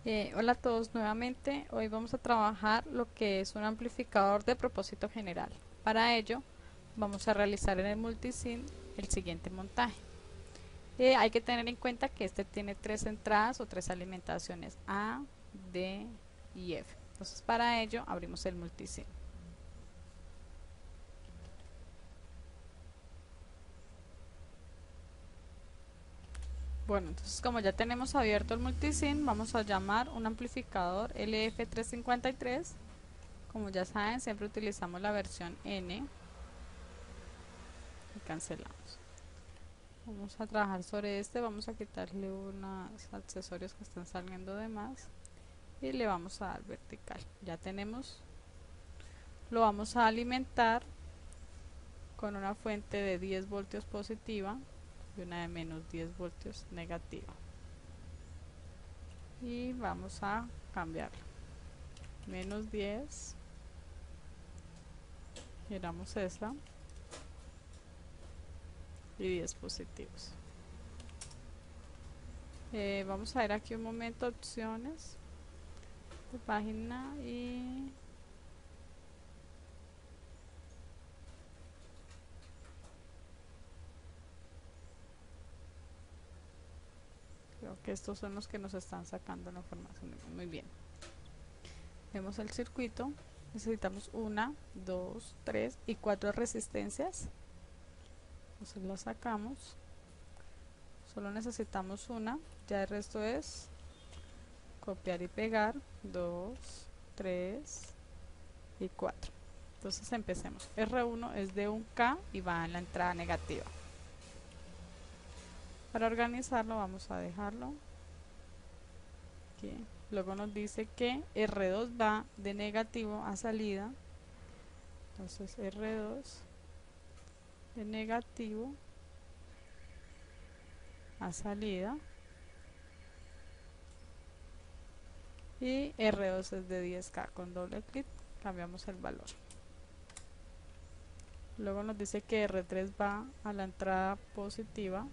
Hola a todos nuevamente. Hoy vamos a trabajar lo que es un amplificador de propósito general. Para ello vamos a realizar en el multisim el siguiente montaje. Hay que tener en cuenta que este tiene tres entradas o tres alimentaciones A, D y F. Entonces para ello abrimos el multisim. Bueno, entonces como ya tenemos abierto el multisim, vamos a llamar un amplificador LF353. Como ya saben, siempre utilizamos la versión N y cancelamos. Vamos a trabajar sobre este, vamos a quitarle unos accesorios que están saliendo de más y le vamos a dar vertical. Ya tenemos, lo vamos a alimentar con una fuente de 10 voltios positiva y una de menos 10 voltios negativa. Y vamos a cambiarlo. Menos 10, giramos esa y 10 positivos. Vamos a ver aquí un momento opciones de página y creo que estos son los que nos están sacando la información. Muy bien. Vemos el circuito. Necesitamos una, dos, tres y cuatro resistencias. Entonces las sacamos. Solo necesitamos una. Ya el resto es copiar y pegar. 2, 3 y 4. Entonces empecemos. R1 es de 1K y va en la entrada negativa. Para organizarlo vamos a dejarlo aquí. Luego nos dice que R2 va de negativo a salida. Entonces R2 de negativo a salida. Y R2 es de 10K. Con doble clic cambiamos el valor. Luego nos dice que R3 va a la entrada positiva.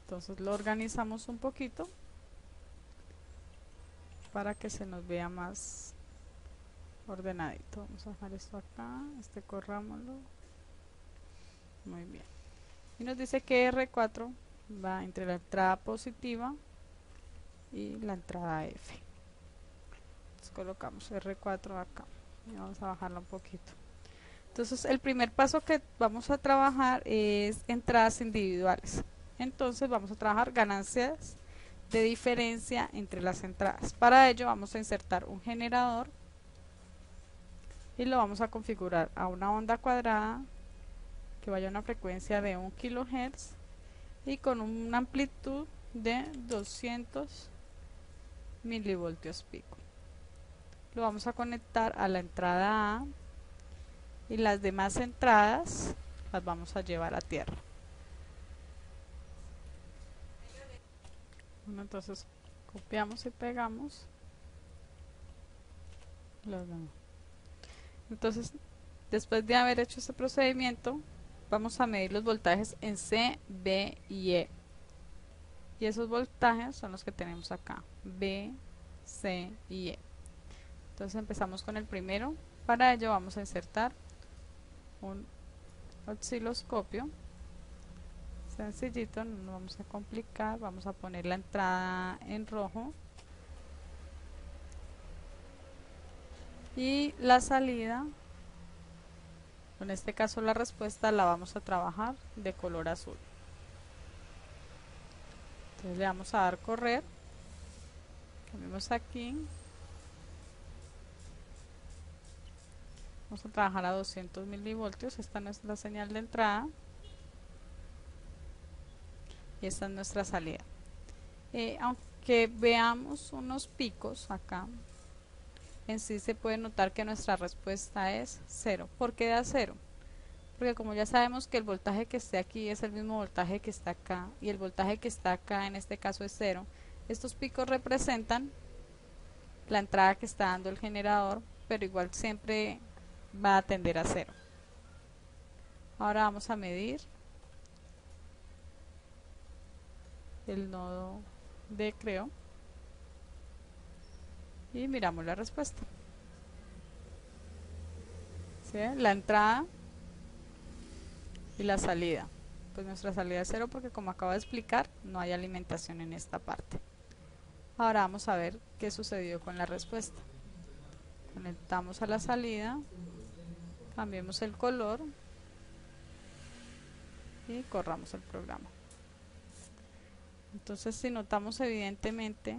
Entonces lo organizamos un poquito para que se nos vea más ordenadito. Vamos a dejar esto acá, este corrámoslo. Muy bien. Y nos dice que R4 va entre la entrada positiva y la entrada F. Entonces colocamos R4 acá y vamos a bajarla un poquito. Entonces el primer paso que vamos a trabajar es entradas individuales. Entonces vamos a trabajar ganancias de diferencia entre las entradas. Para ello vamos a insertar un generador y lo vamos a configurar a una onda cuadrada que vaya a una frecuencia de 1 kHz y con una amplitud de 200 milivoltios pico. Lo vamos a conectar a la entrada A y las demás entradas las vamos a llevar a tierra. Bueno, entonces copiamos y pegamos los demás. Entonces, después de haber hecho este procedimiento, vamos a medir los voltajes en C, B y E. Y esos voltajes son los que tenemos acá, B, C y E. Entonces empezamos con el primero. Para ello vamos a insertar un osciloscopio. Sencillito, no nos vamos a complicar. Vamos a poner la entrada en rojo y la salida, en este caso la respuesta, la vamos a trabajar de color azul. Entonces le vamos a dar correr, cambiamos aquí, vamos a trabajar a 200 milivoltios. Esta es nuestra señal de entrada y esta es nuestra salida. Aunque veamos unos picos acá, en sí se puede notar que nuestra respuesta es 0. ¿Por qué da 0? Porque como ya sabemos que el voltaje que esté aquí es el mismo voltaje que está acá y el voltaje que está acá en este caso es 0, estos picos representan la entrada que está dando el generador, pero igual siempre va a tender a 0. Ahora vamos a medir el nodo D, creo, y miramos la respuesta. ¿Sí? La entrada y la salida. Pues nuestra salida es 0 porque, como acabo de explicar, no hay alimentación en esta parte. Ahora vamos a ver qué sucedió con la respuesta. Conectamos a la salida, cambiemos el color y corramos el programa. Entonces, si notamos evidentemente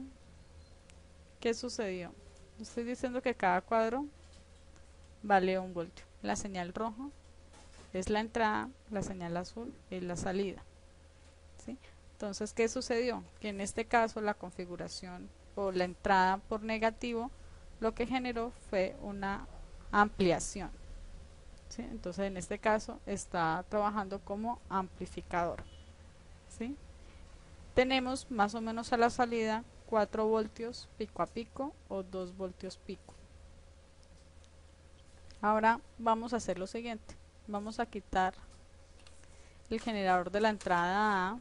qué sucedió, estoy diciendo que cada cuadro vale 1 voltio. La señal roja es la entrada, la señal azul es la salida, ¿sí? Entonces, ¿qué sucedió? Que en este caso la configuración o la entrada por negativo lo que generó fue una ampliación, ¿sí? Entonces, en este caso está trabajando como amplificador, ¿sí? Tenemos más o menos a la salida 4 voltios pico a pico o 2 voltios pico. Ahora vamos a hacer lo siguiente. Vamos a quitar el generador de la entrada A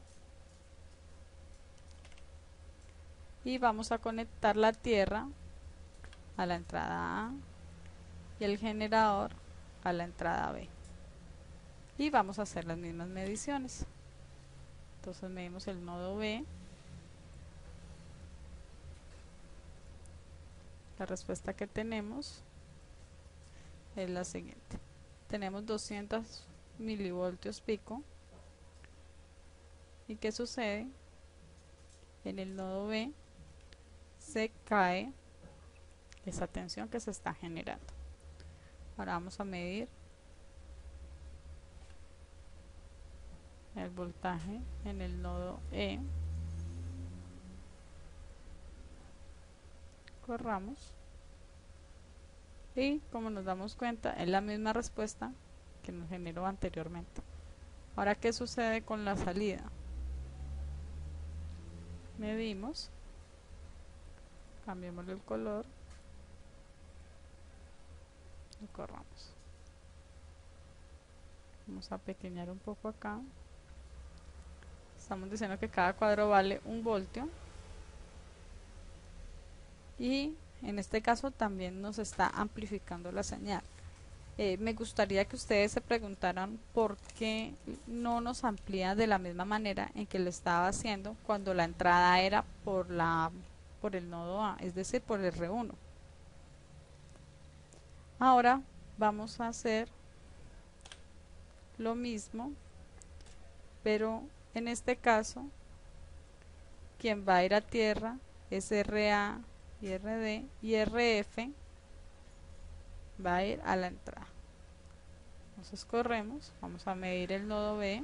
y vamos a conectar la tierra a la entrada A y el generador a la entrada B, y vamos a hacer las mismas mediciones. Entonces medimos el nodo B. La respuesta que tenemos es la siguiente. Tenemos 200 milivoltios pico. ¿Y qué sucede? En el nodo B se cae esa tensión que se está generando. Ahora vamos a medir el voltaje en el nodo E. Corramos y, como nos damos cuenta, es la misma respuesta que nos generó anteriormente. Ahora, ¿qué sucede con la salida? Medimos, cambiamos el color y corramos. Vamos a pequeñar un poco acá. Estamos diciendo que cada cuadro vale 1 voltio y en este caso también nos está amplificando la señal. Me gustaría que ustedes se preguntaran por qué no nos amplía de la misma manera en que lo estaba haciendo cuando la entrada era por el nodo A, es decir, por el R1. Ahora vamos a hacer lo mismo, pero en este caso quien va a ir a tierra es RA y RD, y RF va a ir a la entrada. Entonces corremos, vamos a medir el nodo B.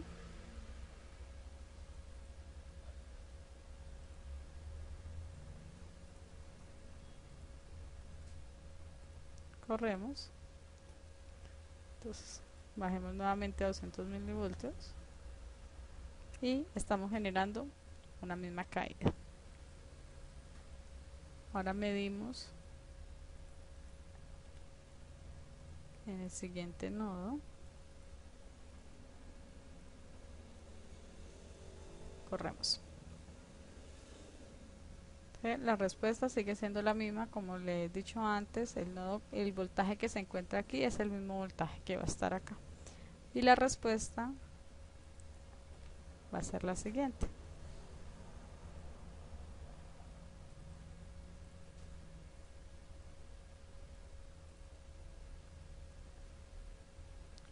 Corremos. Entonces bajemos nuevamente a 200 milivoltios y estamos generando una misma caída. Ahora medimos en el siguiente nodo. Corremos. La respuesta sigue siendo la misma, como le he dicho antes. El voltaje que se encuentra aquí es el mismo voltaje que va a estar acá, y la respuesta va a ser la siguiente.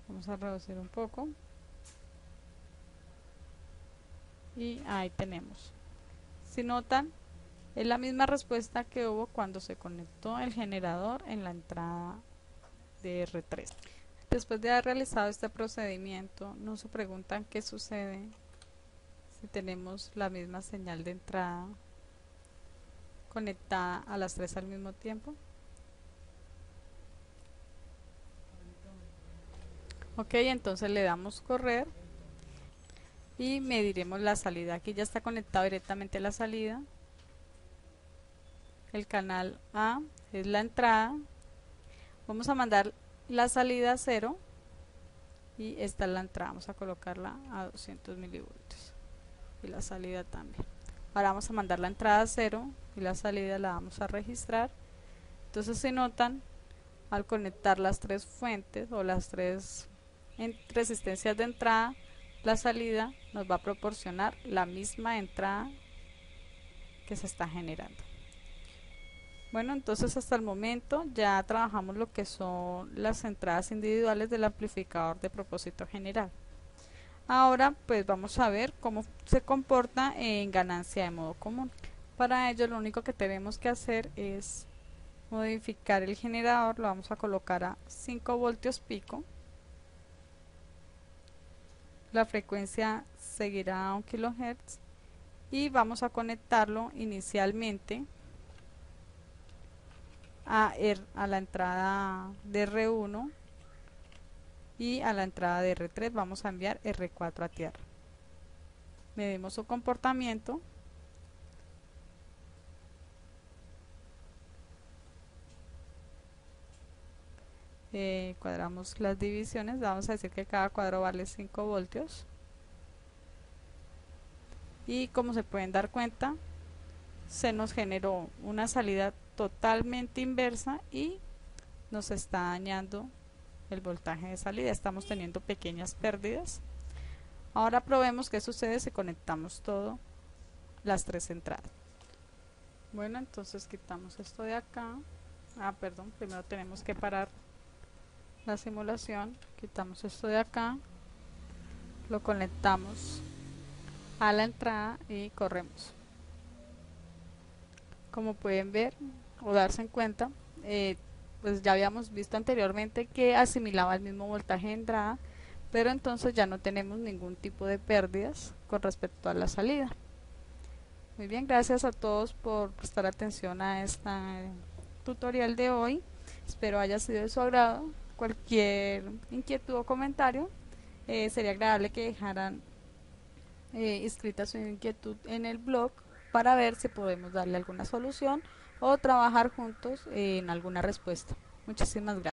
Vamos a reducir un poco y ahí tenemos. Si notan, es la misma respuesta que hubo cuando se conectó el generador en la entrada de R3. Después de haber realizado este procedimiento, no se preguntan qué sucede si tenemos la misma señal de entrada conectada a las 3 al mismo tiempo. Ok, entonces le damos correr y mediremos la salida. Aquí ya está conectado directamente a la salida. El canal A es la entrada. Vamos a mandar la salida a 0 y esta es la entrada. Vamos a colocarla a 200 milivoltios y la salida también. Ahora vamos a mandar la entrada a 0 y la salida la vamos a registrar. Entonces se notan, al conectar las tres fuentes o las tres resistencias de entrada, la salida nos va a proporcionar la misma entrada que se está generando. Bueno, entonces hasta el momento ya trabajamos lo que son las entradas individuales del amplificador de propósito general. Ahora pues vamos a ver cómo se comporta en ganancia de modo común. Para ello lo único que tenemos que hacer es modificar el generador, lo vamos a colocar a 5 voltios pico. La frecuencia seguirá a 1 kHz y vamos a conectarlo inicialmente a la entrada de R1 y a la entrada de R3 vamos a enviar R4 a tierra. Medimos su comportamiento. Cuadramos las divisiones, vamos a decir que cada cuadro vale 5 voltios. Y como se pueden dar cuenta, se nos generó una salida totalmente inversa y nos está dañando el voltaje de salida, estamos teniendo pequeñas pérdidas. Ahora probemos qué sucede si conectamos todo las tres entradas. Bueno, entonces quitamos esto de acá. Perdón, primero tenemos que parar la simulación. Quitamos esto de acá, lo conectamos a la entrada y corremos. Como pueden ver o darse en cuenta, pues ya habíamos visto anteriormente que asimilaba el mismo voltaje de entrada, pero entonces ya no tenemos ningún tipo de pérdidas con respecto a la salida. Muy bien, gracias a todos por prestar atención a este tutorial de hoy. Espero haya sido de su agrado. Cualquier inquietud o comentario, sería agradable que dejaran escrita su inquietud en el blog para ver si podemos darle alguna solución o trabajar juntos en alguna respuesta. Muchísimas gracias.